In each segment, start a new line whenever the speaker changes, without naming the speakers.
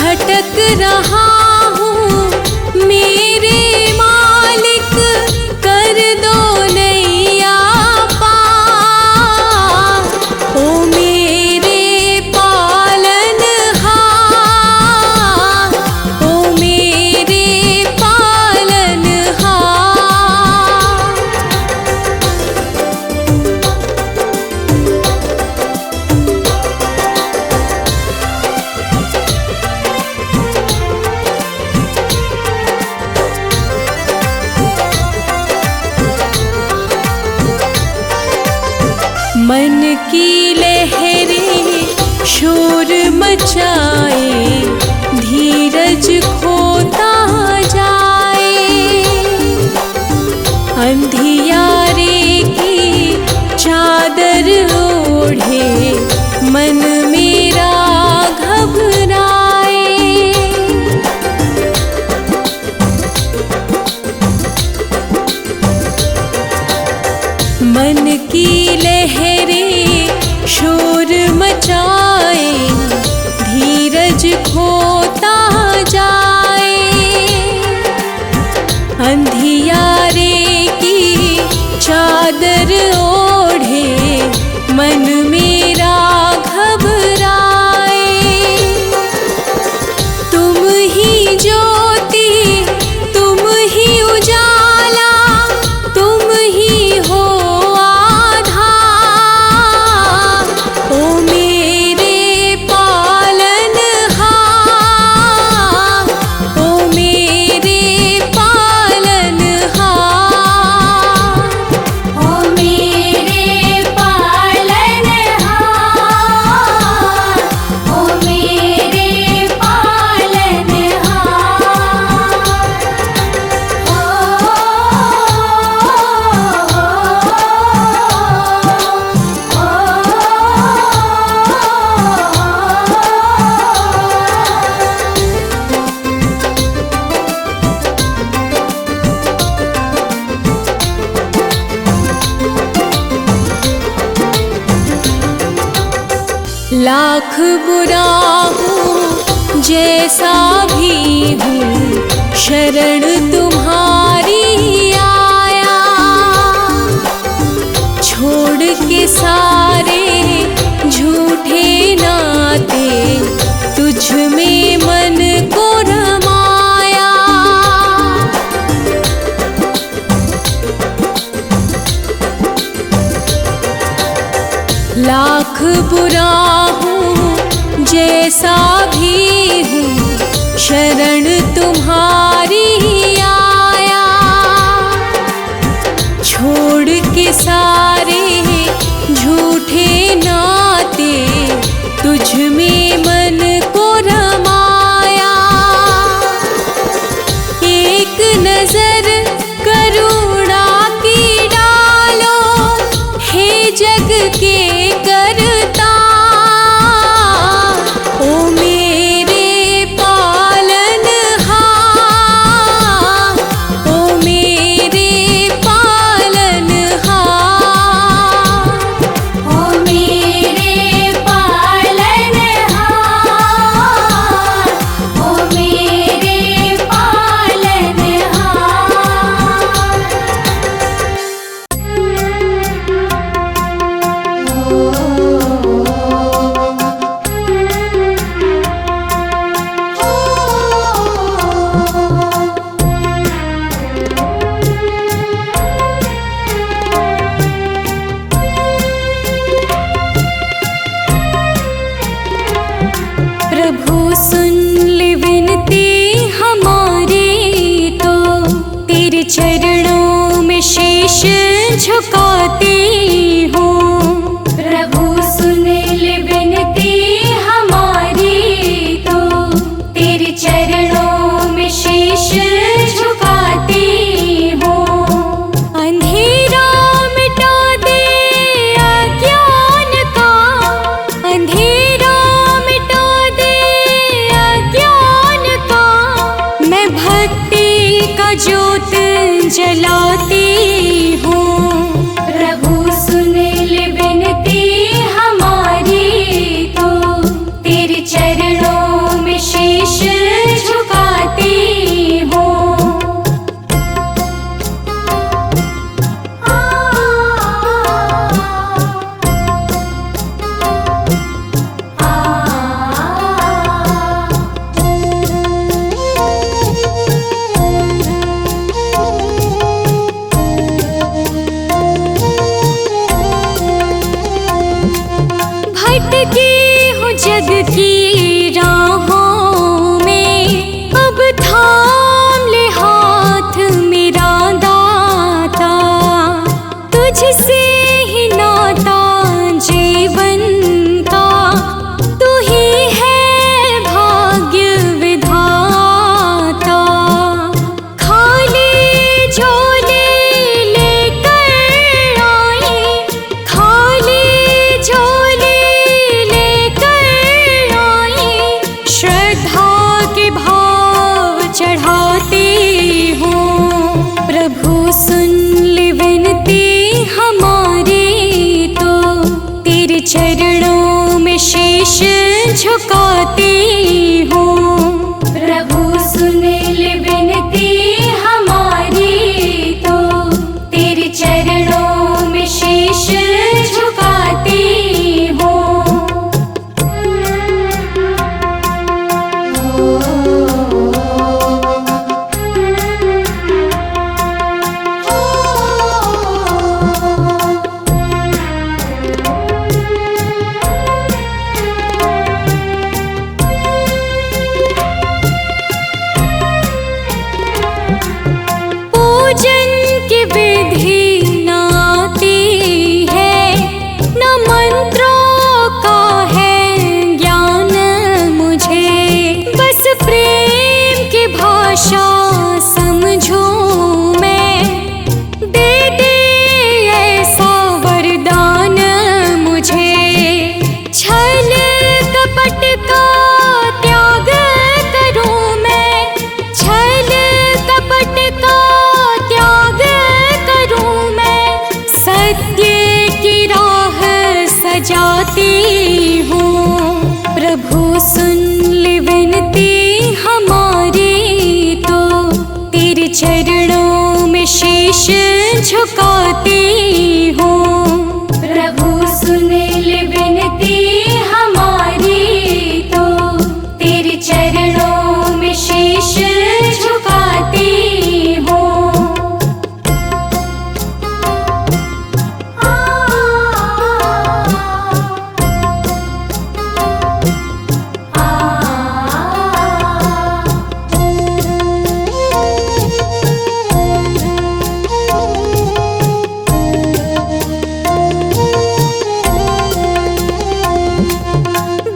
भटक रहा हूँ मेरे मालिक, कर दो नैया पार। ओ मेरे पालनहार, ओ मेरे पालनहार। मन की लहरें शोर मचाए, धीरज खोता जाए। अंधियारे की चादर ओढ़े मन मेरा घबराए। मन की लहरें शोर मचाए, धीरज खोता जाए। अंधियारे की चादर ओढ़े मन मेरा घबराए। तुम ही ज्योति, तुम ही उजाला, तुम ही हो आधार। ओ मेरे पालनहार, ओ मेरे पालनहार।
ओ मेरे पालनहार, ओ मेरे
लाख बुरा हूँ जैसा भी हूँ, शरण तुम्हारी आया। छोड़ के सारे झूठे नाते, तुझ में मन को रमाया। लाख बुरा हूँ जैसा भी हूँ, शरण तुम्हारी आया। छोड़ के सारे झूठे नाते, तुझ में मन को रमाया। एक नजर करुणा की डालो, हे जग के करता। ओ मेरे झुकाती हूँ।
प्रभु सुन ले विनती हमारी, तो तेरे चरणों में शीश झुकाती हूँ।
पूजन की विधि न आती है, न मंत्रों का है ज्ञान मुझे। बस प्रेम की भाषा समझूं मैं, दे दे ऐसा वरदान मुझे। छल कपट का त्याग करूं मैं, छल कपट का त्याग करूं मैं। सत्य की राह सजाती हूँ। प्रभु सुन ले विनती हमारी, तो तेरे चरणों में शीश झुकाती हूँ।
प्रभु सुन ले विनती हमारी, तो तेरे चरणों में शीश झुकाती हूँ।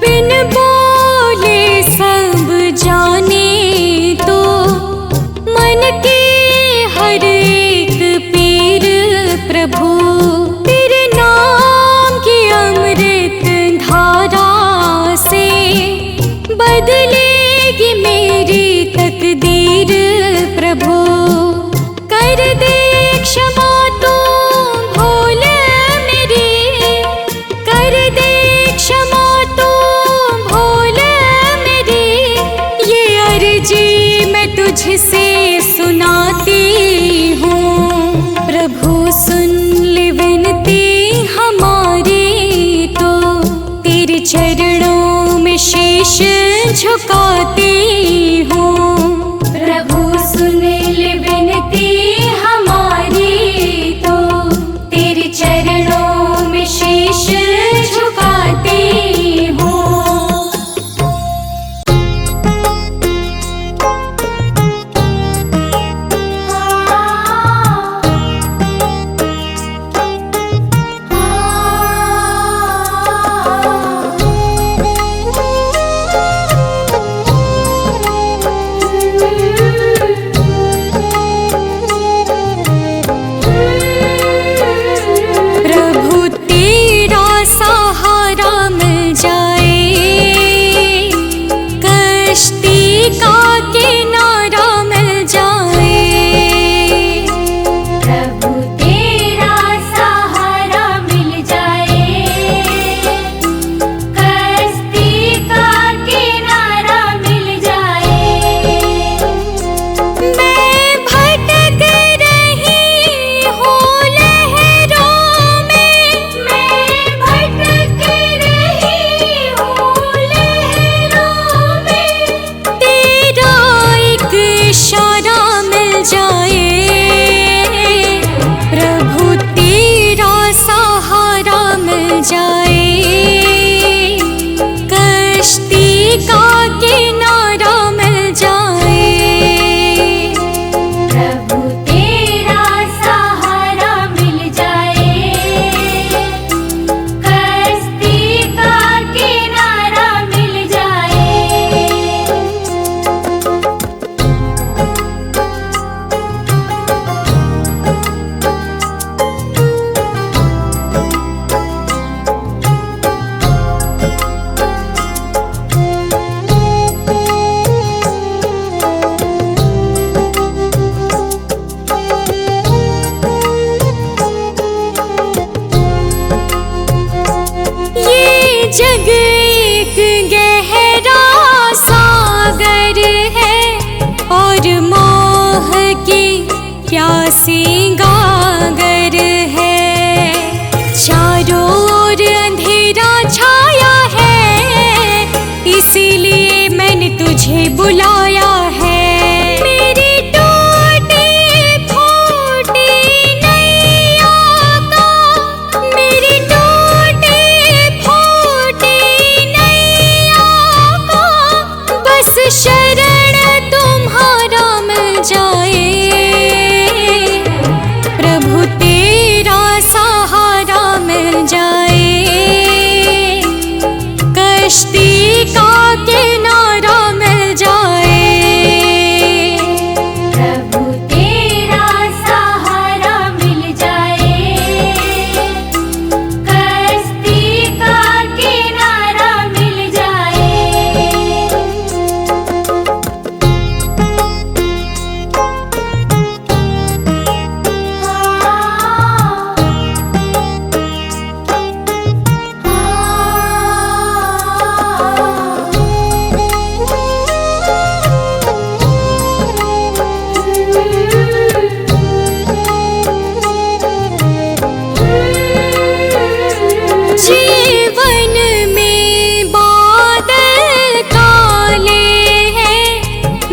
बिन बोले सब जाने, तो मन के हर एक पीर प्रभु। तेरे नाम की अमृत धारा से बदलेगी मेरी तकदीर प्रभु। कर दे क्षमा तो भूल मेरी, कर दे क्षमा तो भूल मेरी। ये अर्जी मैं तुझसे सुनाती हूँ। प्रभु सुन ले विनती हमारी, तो तेरे चरणों में शीश झुकाती हूँ।
प्रभु सुन ले विनती हमारी, तो तेरे चरणों में शीश झुकाती हूँ।
प्यासी गागर है, चारों ओर अंधेरा छाया है, इसीलिए मैंने तुझे बुलाया है। मेरी टूटी फूटी नैया का, मेरी टूटी फूटी नैया का, बस शरण तुम्हारा मिल जाए, प्रभु तेरा सहारा मिल जाए, कश्ती का किनारा मिल जाए।
प्रभु तेरा सहारा मिल जाए, कश्ती का किनारा मिल जाए।
जीवन में बादल काले हैं,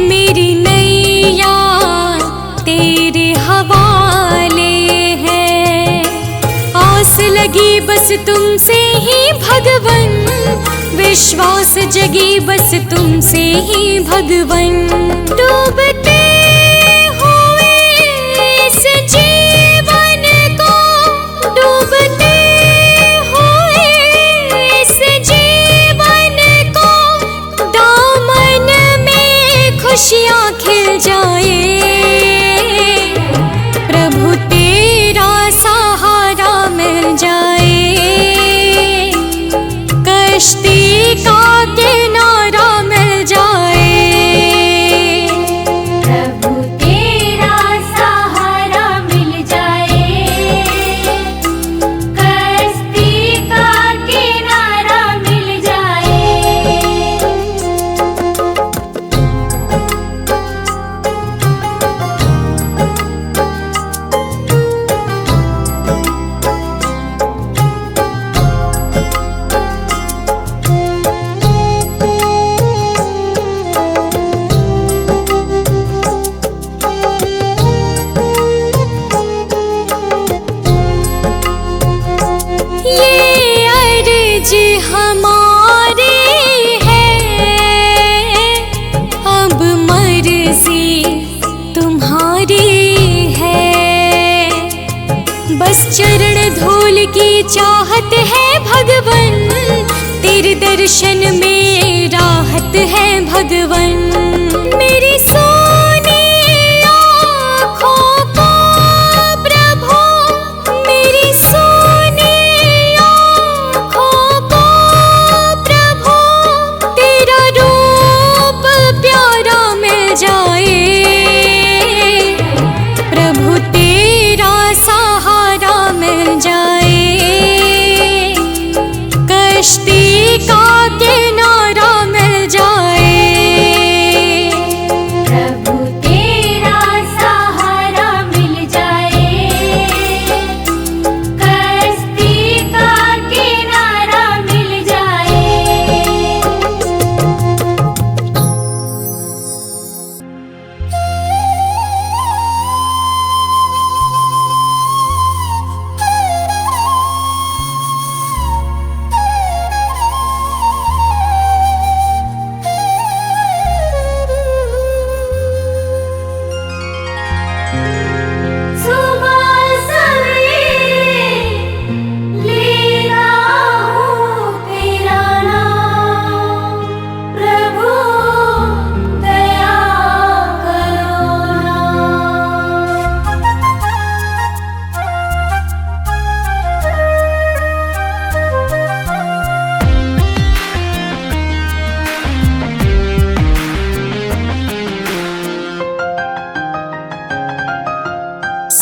मेरी नैया तेरे हवाले है। आस लगी बस तुमसे ही भगवन, विश्वास जगी बस तुमसे ही भगवन। डूबते हुए इस जीवन को, डूबते हुए इस जीवन को, दामन में खुशियाँ खिल जाए, प्रभु तेरा सहारा मिल जाए, कश्ती का किनारा मिल जाए।
प्रभु तेरा सहारा मिल जाए, कश्ती का किनारा मिल जाए।
ये अर्ज हमारी है, अब मर्जी तुम्हारी है, बस चरण धूल की चाहत है भगवन, तेरे दर्शन में राहत है भगवन। मेरी सोनी आँखों को प्रभु, मेरी सोनी आँखों को प्रभु, तेरा रूप प्यारा मिल जाए, प्रभु तेरा सहारा मिल जाए, कश्ती का किनारा मिल जाए।
प्रभु तेरा सहारा मिल जाए, कश्ती का किनारा मिल जाए। सुबह सवेरे लेता हूँ तेरा नाम, प्रभु दया करो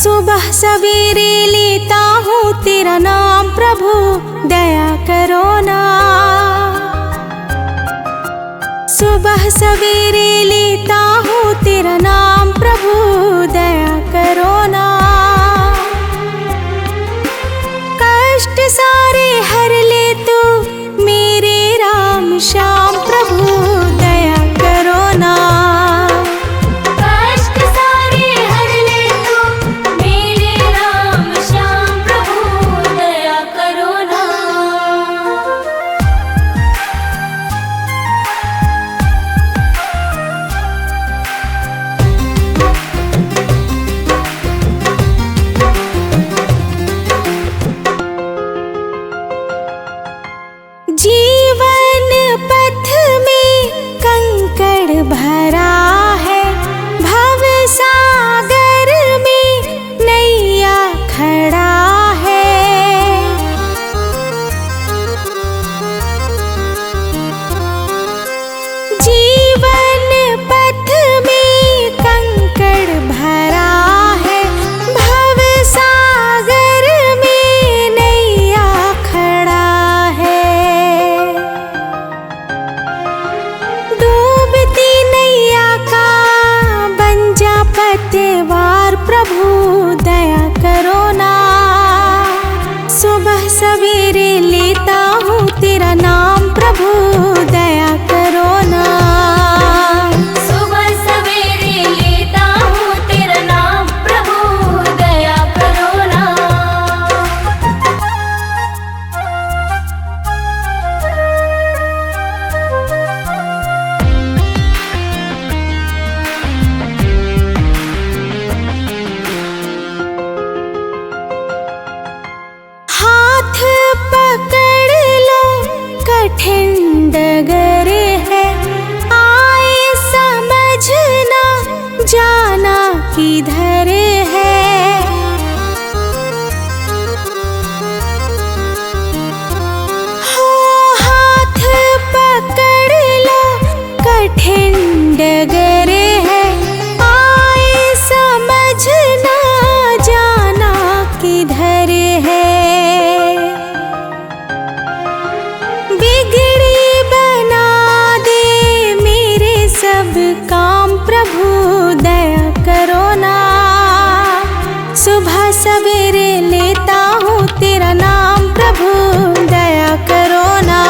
सुबह सवेरे लेता हूँ तेरा नाम, प्रभु दया करो ना। सुबह सवेरे लेता हूँ तेरा नाम, प्रभु दया करो किधर है। हो हाथ पकड़ लो, कठिन डगर है, आए समझना जाना किधर है। बिगड़ी बना दे मेरे सब काम, प्रभु दया करो ना। सुबह सवेरे लेता हूँ तेरा नाम, प्रभु दया करो ना।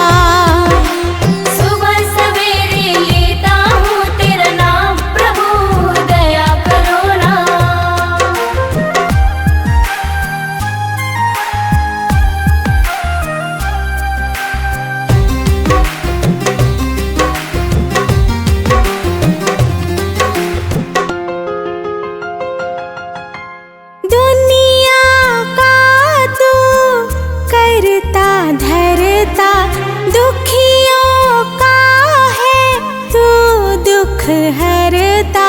सुबह सवेरे लेता हूँ तेरा नाम, प्रभु दया करो ना।
दुनिया का तू करता धरता, दुखियों का है तू दुख हरता।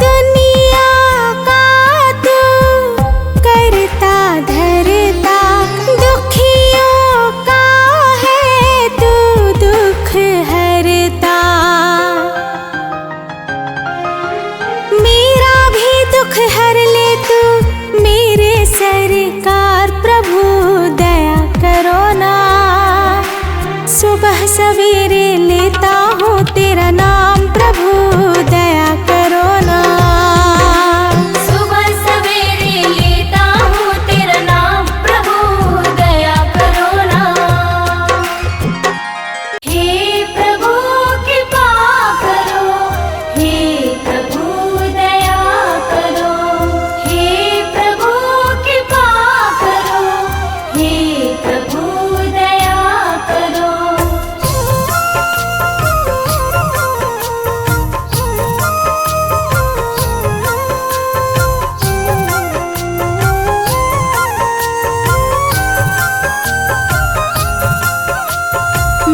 दुनिया का तू करता धरता, दुखियों का है तू दुख हरता। मेरा भी दुख हर ले तू मेरे सरकार, प्रभु दया करो ना। सुबह सवेरे लेता हूँ तेरा नाम, प्रभु दया करो ना।
सुबह सवेरे लेता हूँ तेरा नाम, प्रभु दया करो ना। हे प्रभु कृपा करो, हे प्रभु दया करो, हे प्रभु कृपा करो, हे प्रभु दया करो।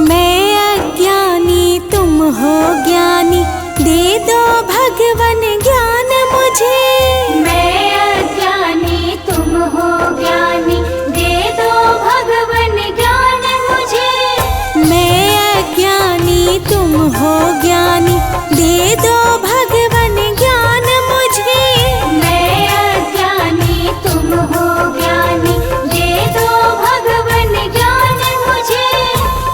मैं अज्ञानी तुम हो ज्ञानी, दे दो भगवन ज्ञान मुझे।
मैं अज्ञानी तुम हो ज्ञानी, दे दो भगवन ज्ञान मुझे।
मैं अज्ञानी तुम हो ज्ञानी, दे दो भगवन ज्ञान मुझे।
मैं अज्ञानी तुम हो ज्ञानी, दे दो भगवन ज्ञान मुझे।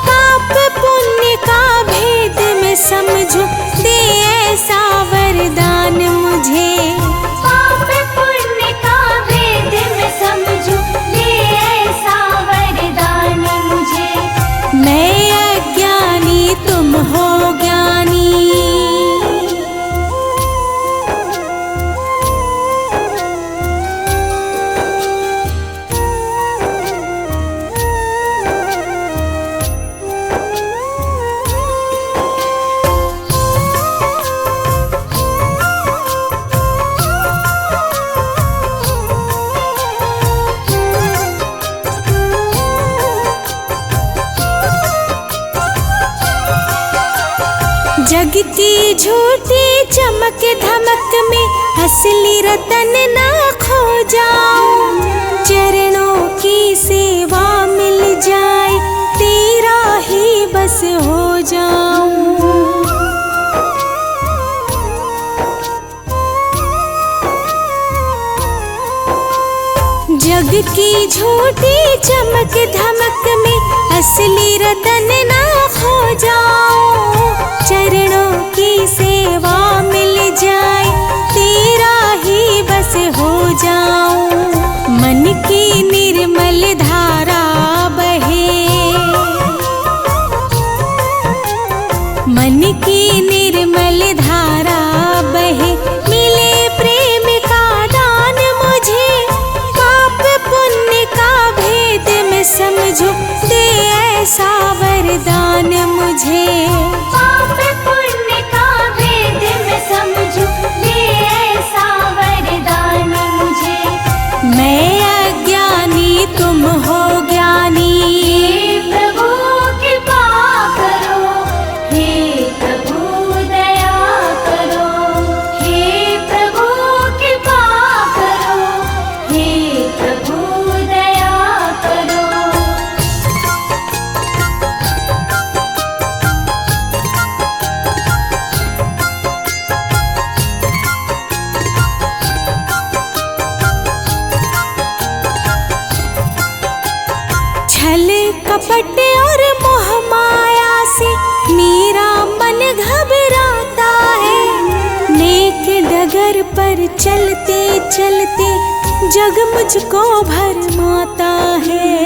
पाप पुण्य का भेद मैं समझूं, दे ऐसा वरदान मुझे।
पाप पुण्य का भेद मैं समझूं, दे ऐसा वरदान मुझे।
मैं अज्ञानी तुम हो ज्ञानी। जग की झूठी चमक धमक में असली रतन ना खो जाऊं। चरणों की सेवा मिल जाए, तेरा ही बस हो जाऊं। जग की झूठी चमक धमक में असली रतन ना खो जाऊं। चरणों की सेवा मिल जाए, तेरा ही बस हो जाऊं। मन की निर्मल धारा बहे, मन की निर्मल धारा बहे, मिले प्रेम का दान मुझे। पाप पुण्य का भेद मैं समझूं, दे ऐसा वरदान मुझे। कपट और मोह माया से मेरा मन घबराता है। नेक डगर पर चलते चलते जग मुझको भरमाता है।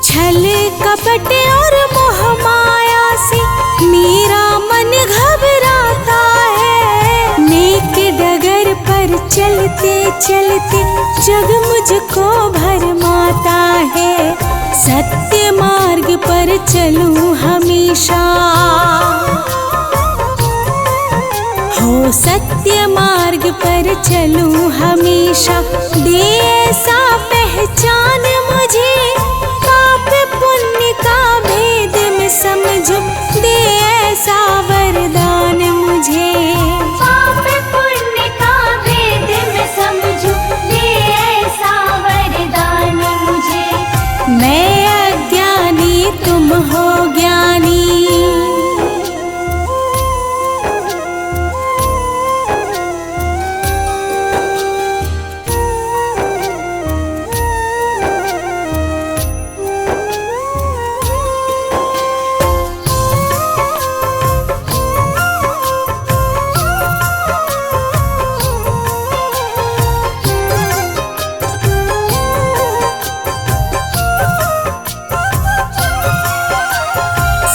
छल कपट और मोह माया से मेरा मन घबराता है। नेक डगर पर चलते चलते जग मुझको भरमाता है। सत्य मार्ग पर चलूं हमेशा, हो सत्य मार्ग पर चलूं हमेशा। दे ऐसा पहचान मुझे, पाप पुण्य का भेद मैं समझूं। दे ऐसा वरदान मुझे,
पाप पुण्य का भेद मैं समझूं। दे ऐसा वरदान मुझे।
मैं अज्ञानी तुम हो ज्ञानी।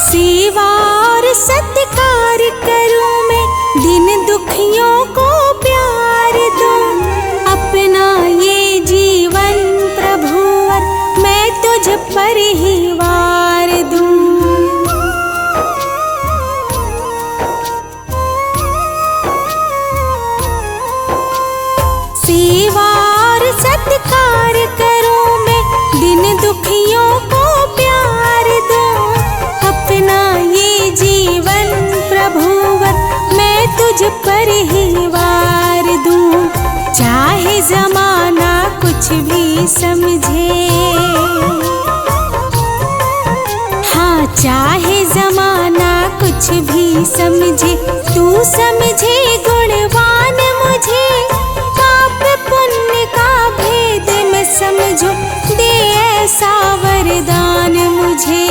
सेवा और सत्कार करूं मैं, दिन दुखियों को प्यार दूं। अपना ये जीवन प्रभुवर मैं तुझ पर ही वार दूं। सेवा और सत्कार करूं मैं, दिन दुखियों को प्यार दूं। अपना ये जीवन प्रभुवर मैं तुझ पर ही वार दूं। चाहे जमाना कुछ भी समझे, हाँ चाहे जमाना कुछ भी समझे, तू समझे गुणवान मुझे। पाप पुण्य का भेद मैं समझूं। दे ऐसा वरदान मुझे,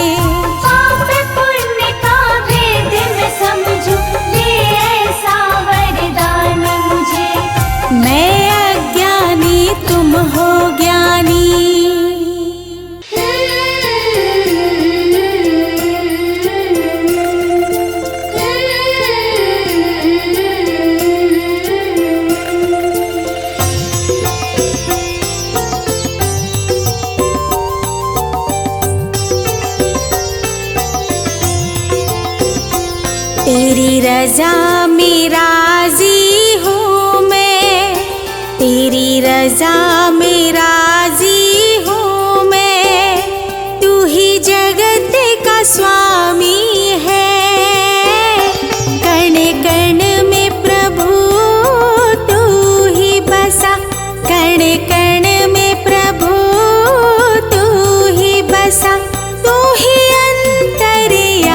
पाप पुण्य का भेद मैं समझूं। दे ऐसा वरदान मुझे।
मैं अज्ञानी तुम हो ज्ञानी। तेरी रजा में राजी हूँ मैं, तेरी रजा में राजी हूँ मैं। तू ही जगत का स्वामी है। कण कण में प्रभु तू ही बसा, कण कण में प्रभु तू ही बसा। तू ही अंतर्यामी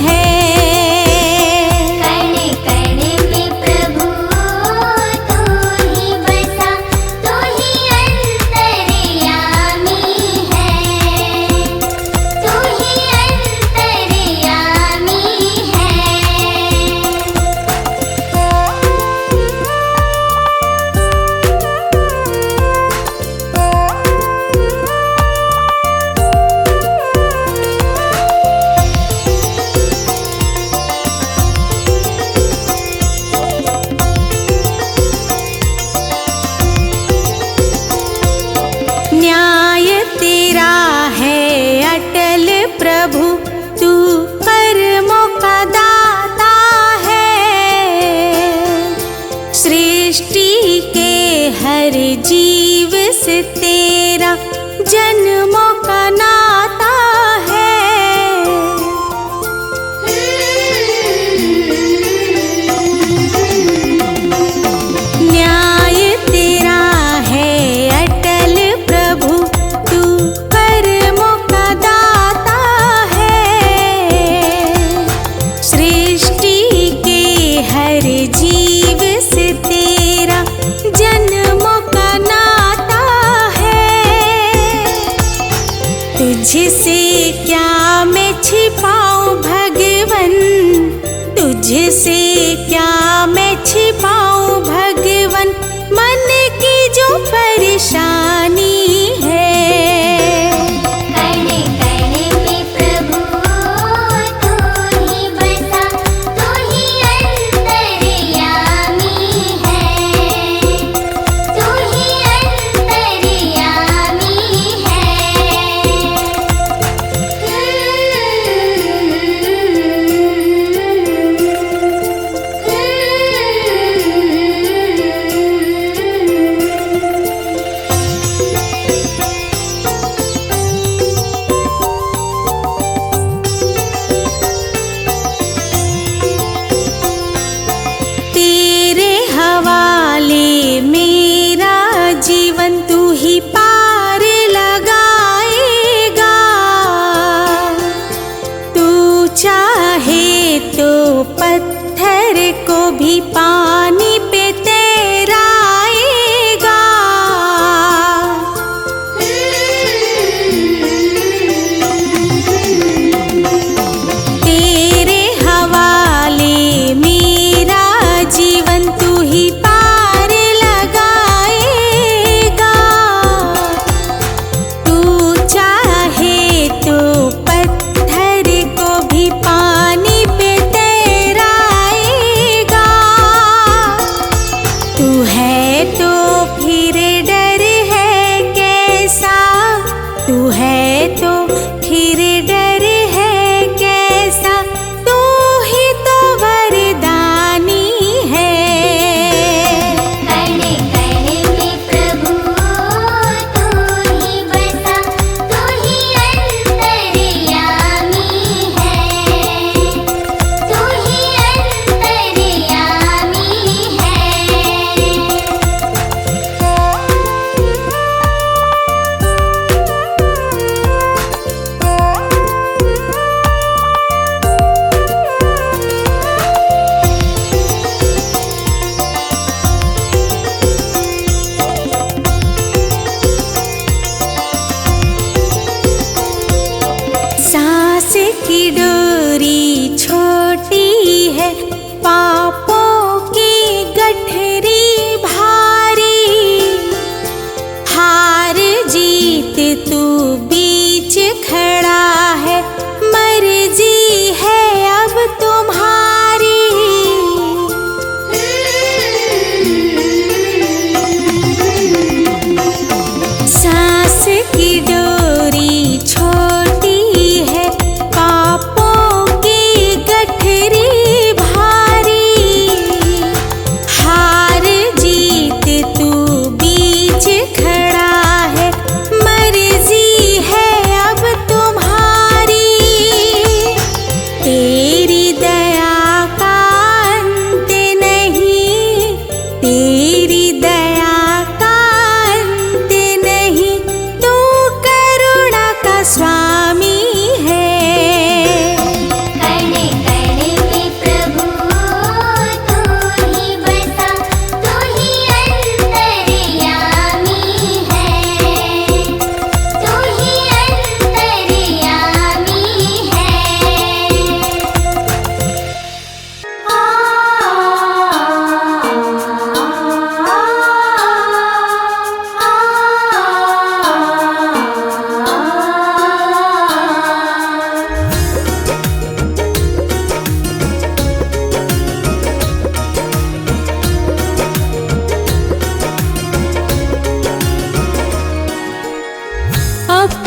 है। हर जीव से तेरा जन्मों का नाता है। न्याय तेरा है अटल प्रभु, तू कर्मों का दाता है। सृष्टि के हर जीव से तेरा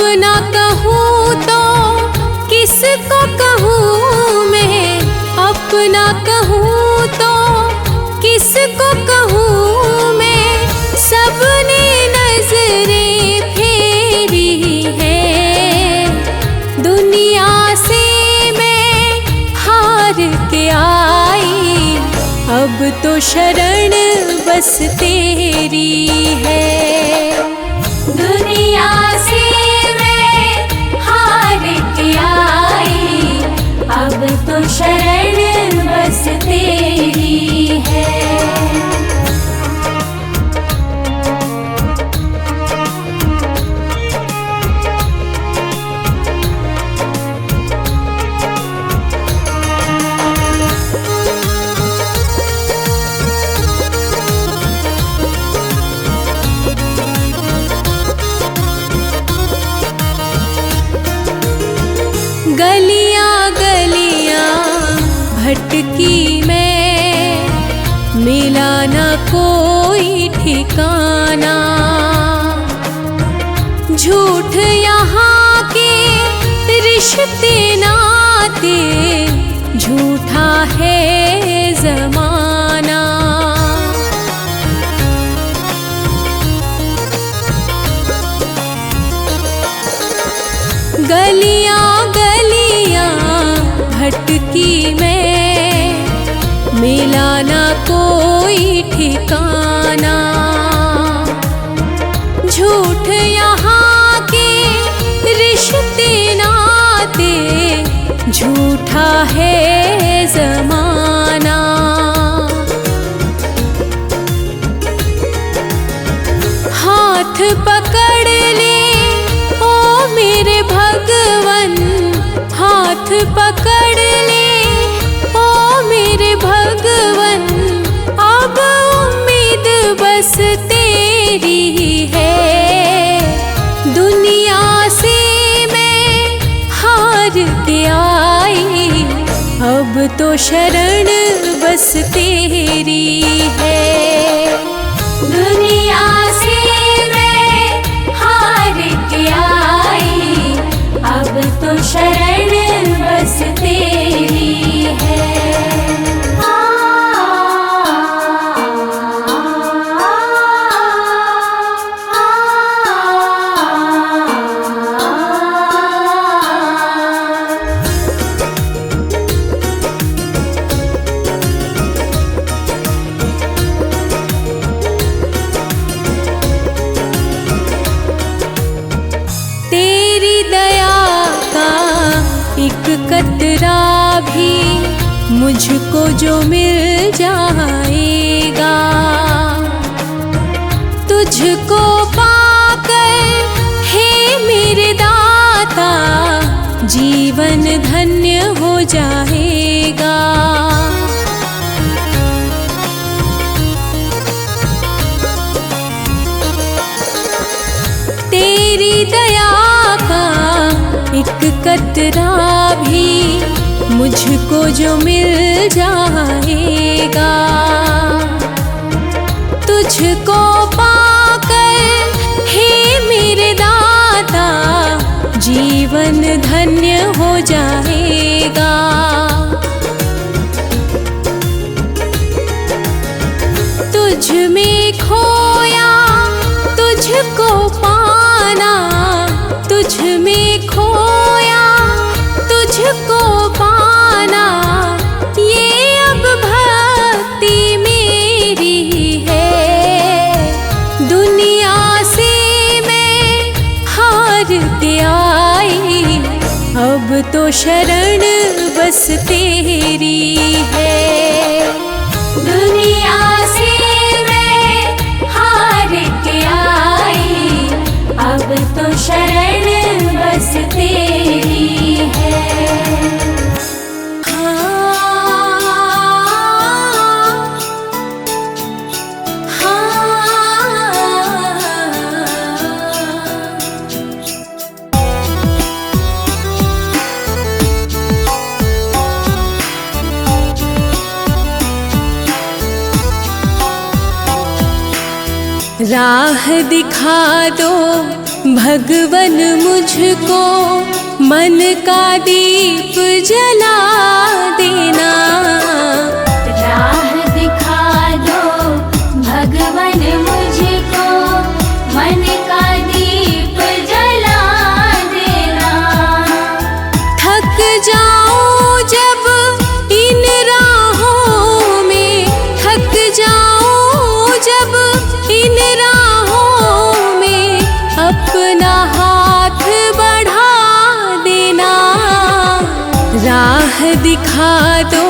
अपना कहूँ तो किसको कहूँ मैं, अपना कहूँ तो किसको कहूँ मैं, सबने नजरें फेरी है। दुनिया से मैं हार के आई, अब तो शरण बस तेरी है।
दुनिया से मैं हार के आई, अब तो शरण बस तेरी है।
गलियां गलियां भटकी मैं, मिला ना कोई ठिकाना। झूठ यहाँ के रिश्ते नाते, झूठा है जमाना। गलियां गलियां भटकी मैं, मिला ना कोई ठिकाना। झूठ यहाँ के रिश्ते नाते, झूठा है जमाना। हाथ पकड़ ले ओ मेरे भगवन, हाथ पकड़ ले ओ मेरे भगवन। अब उम्मीद बस तेरी है। दुनिया से मैं हार के आई, अब तो शरण बस तेरी है।
दुनिया से मैं हार के आई, अब तो शरण बस तेरी है।
तेरी दया का एक कतरा भी मुझको जो मिल जाएगा, तुझको पाकर हे मेरे दाता, जीवन धन्य हो जाएगा। तेरी दया का एक कतरा भी मुझको जो मिल जाएगा, तुझको पाकर हे मेरे दाता, जीवन धन्य हो जाएगा। तुझ में खोया तुझको पाना, तुझ में खोया तुझको पाना, ये अब भक्ति मेरी है। दुनिया से मैं हार के आई, अब तो शरण बस तेरी है।
दुनिया से मैं हार के आई, अब तो शरण बस तेरी है।
राह दिखा दो भगवन मुझको मन का दीप जला देना।
राह दिखा दो भगवन मुझको मन का दीप जला देना।
थक जाऊं जब इन राहों में, थक जाऊं जब इन राहों में, अपना हाथ बढ़ा देना। राह दिखा दो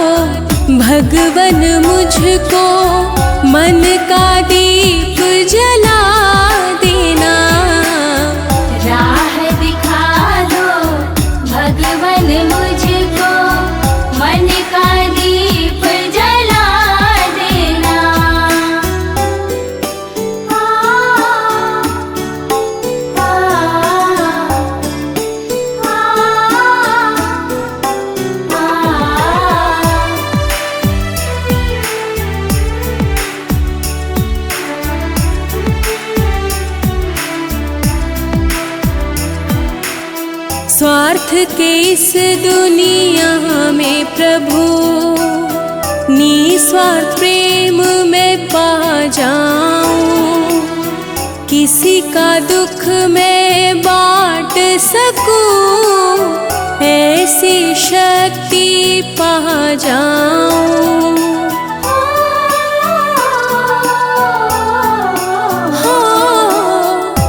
भगवन मुझको मन का दीप जला देना।
राह दिखा दो भगवन मुझको मन का दीप जला देना।
स्वार्थ के इस दुनिया में प्रभु निस्वार्थ प्रेम में पा जाऊं। किसी का दुख मैं बांट सकूं, ऐसी शक्ति पा जाऊं।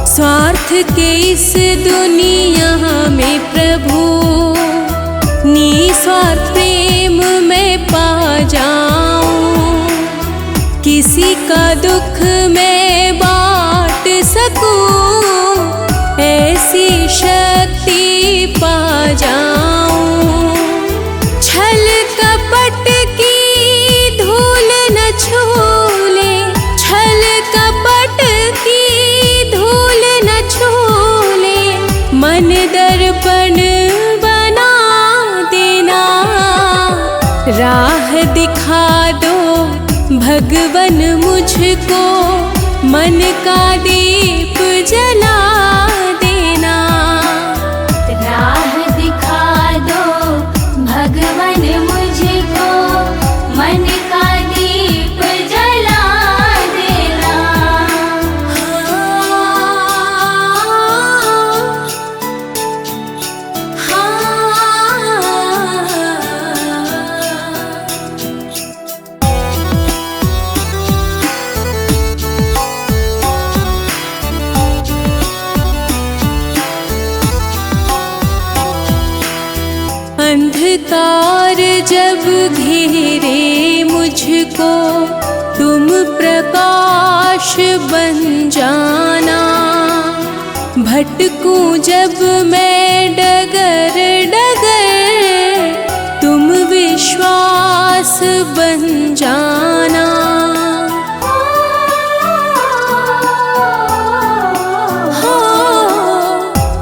स्वार्थ के इस दुनिया में प्रभु निस्वार्थ प्रेम में पा जाऊं। किसी का दुख मैं बांट सकूं, ऐसी शक्ति पा जाऊं। छल कपट की धूल न छूले, छल कपट की धूल न छूले, मन दर्पण बना देना। राह दिखा दो भगवन मुझको मन का दीप जला देना।
राह दिखा दो भगवन मुझको मन का दीप जला देना।
अंधकार जब घेरे मुझको, तुम प्रकाश बन जाना। भटकूं जब मैं डगर डगर, तुम विश्वास बन जाना।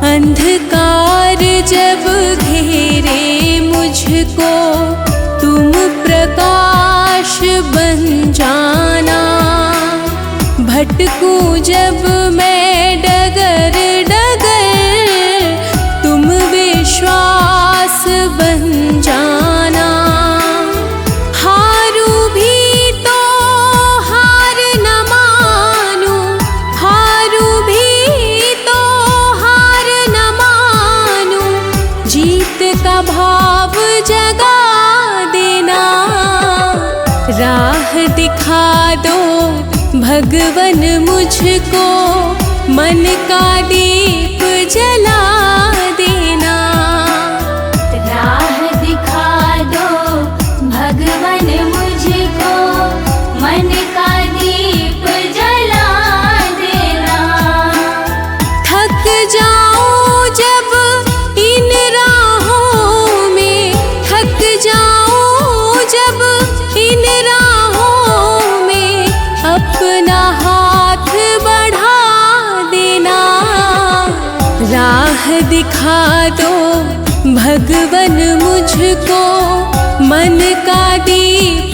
अंधकार जब घेरे मुझको, तुम प्रकाश बन जाना। भटकूं जब मैं डगर डगर, तुम विश्वास बन जाना। हारू भी तो हार न मानूं, हारू भी तो हार न मानूं। जीत का भाव जगा देना। राह दिखा दो भगवन मुझको मन का दीप जला देना।
राह दिखा दो भगवन मुझको मन का दीप जला देना।
थक जाऊं जब इन राहों में, थक जाऊं जब इन राहों में, अपना हाथ बढ़ा देना। राह दिखा दो भगवन मुझको मन का दीप